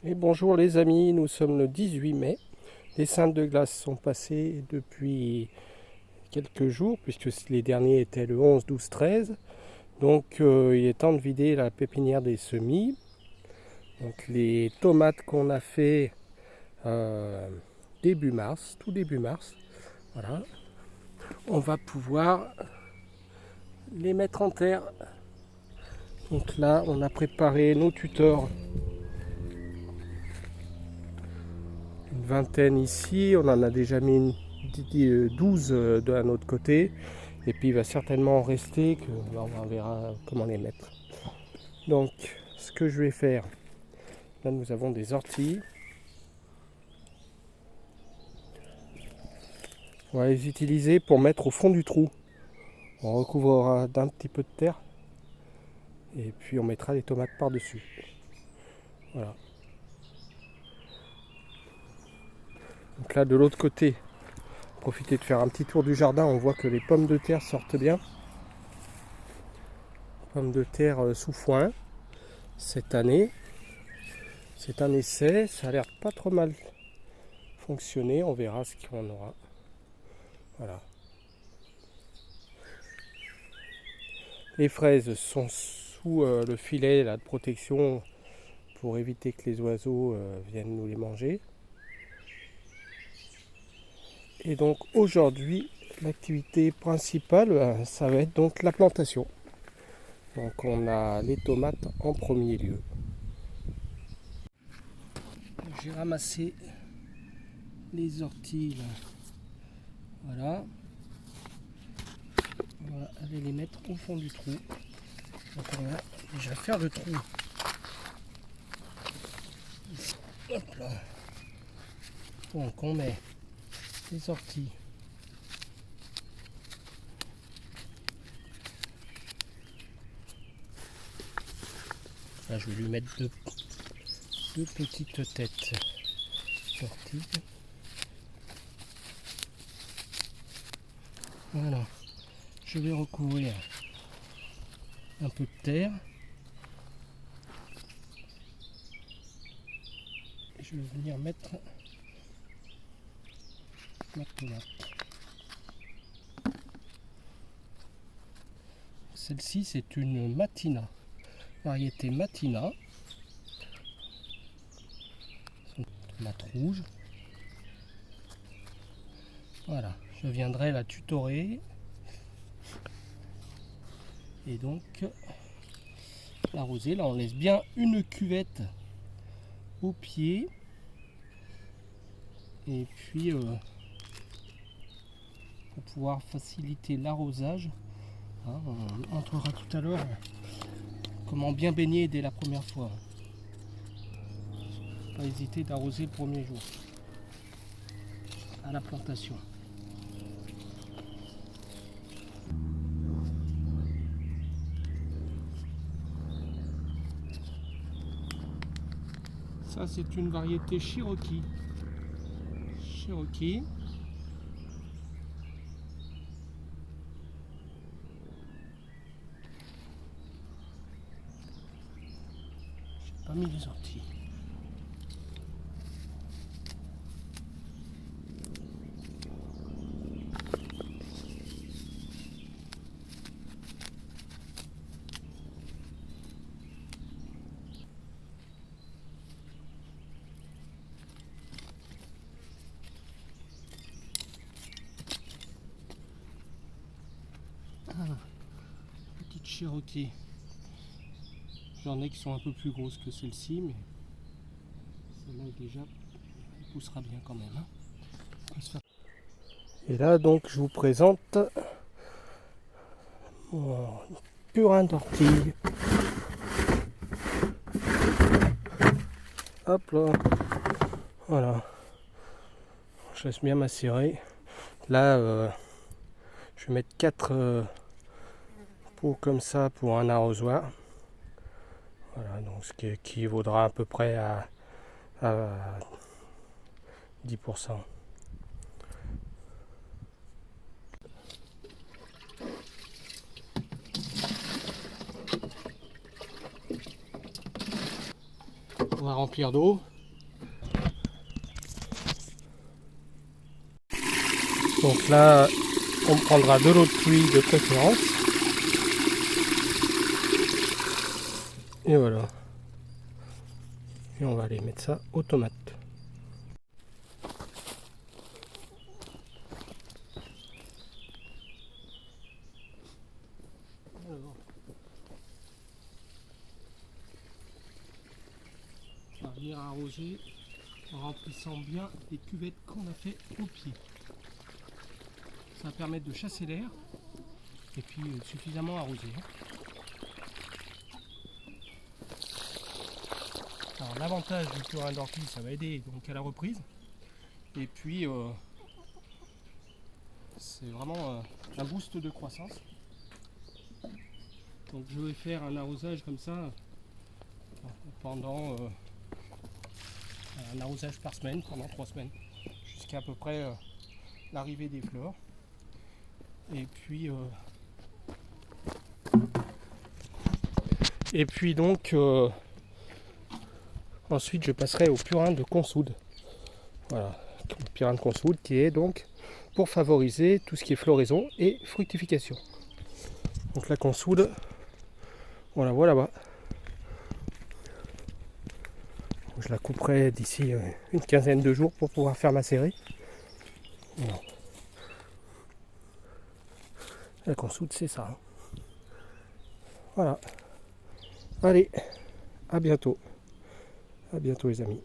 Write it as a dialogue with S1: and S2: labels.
S1: Et bonjour les amis, nous sommes le 18 mai. Les Saintes de glace sont passées depuis quelques jours, puisque les derniers étaient le 11, 12, 13. Donc il est temps de vider la pépinière des semis. Donc les tomates qu'on a fait début mars, tout début mars, voilà. On va pouvoir les mettre en terre. Donc là, on a préparé nos tuteurs. Une vingtaine ici, on en a déjà mis 12 de un autre côté. Et puis il va certainement en rester, que on verra comment les mettre. Donc ce que je vais faire, là nous avons des orties. On va les utiliser pour mettre au fond du trou. On recouvrera d'un petit peu de terre. Et puis on mettra les tomates par-dessus. Voilà. Donc là de l'autre côté, profitez de faire un petit tour du jardin. On voit que les pommes de terre sortent bien. Pommes de terre sous foin cette année. C'est un essai, ça a l'air pas trop mal fonctionné, on verra ce qu'il en aura. Voilà. Les fraises sont sous le filet là, de protection pour éviter que les oiseaux viennent nous les manger. Et donc aujourd'hui, l'activité principale, ça va être donc la plantation. Donc on a les tomates en premier lieu. J'ai ramassé les orties là. Voilà. On va aller les mettre au fond du trou. Donc on va déjà faire le trou. Hop là. Donc on met les orties. Là je vais lui mettre deux petites têtes d'orties. Voilà. Je vais recouvrir un peu de terre. Et je vais venir mettre ma tomate. Celle-ci c'est une Matina, variété Matina. C'est une tomate rouge. Voilà, je viendrai la tutorer. Et donc l'arroser. Là on laisse bien une cuvette au pied. Et puis pour pouvoir faciliter l'arrosage, hein, on entrera tout à l'heure comment bien baigner dès la première fois. Pas hésiter d'arroser le premier jour à la plantation. Ça c'est une variété Cherokee. Cherokee. J'ai pas mis les orties. Ah, petite Cherokee. J'en ai qui sont un peu plus grosses que celle-ci, mais celle-là déjà elle poussera bien quand même. Hein. Et là donc je vous présente mon purin d'ortie. Hop là. Voilà. Je laisse bien macérer. Là je vais mettre 4 pots comme ça pour un arrosoir. Voilà, donc ce qui équivaudra à peu près à 10%. On va remplir d'eau. Donc là, on prendra de l'eau de pluie de préférence. Et voilà. Et on va aller mettre ça aux tomates. Alors, on va venir arroser en remplissant bien les cuvettes qu'on a fait au pied. Ça va permettre de chasser l'air et puis suffisamment arroser. Alors l'avantage du purin d'ortie, ça va aider donc à la reprise. Et puis c'est vraiment un boost de croissance. Donc je vais faire un arrosage comme ça pendant un arrosage par semaine pendant 3 semaines jusqu'à peu près l'arrivée des fleurs. Et puis donc ensuite je passerai au purin de consoude. Voilà, le purin de consoude qui est donc pour favoriser tout ce qui est floraison et fructification. Donc la consoude, on la voit là-bas. Je la couperai d'ici une quinzaine de jours pour pouvoir faire macérer. Voilà. La consoude, c'est ça. Voilà. Allez, à bientôt. À bientôt les amis.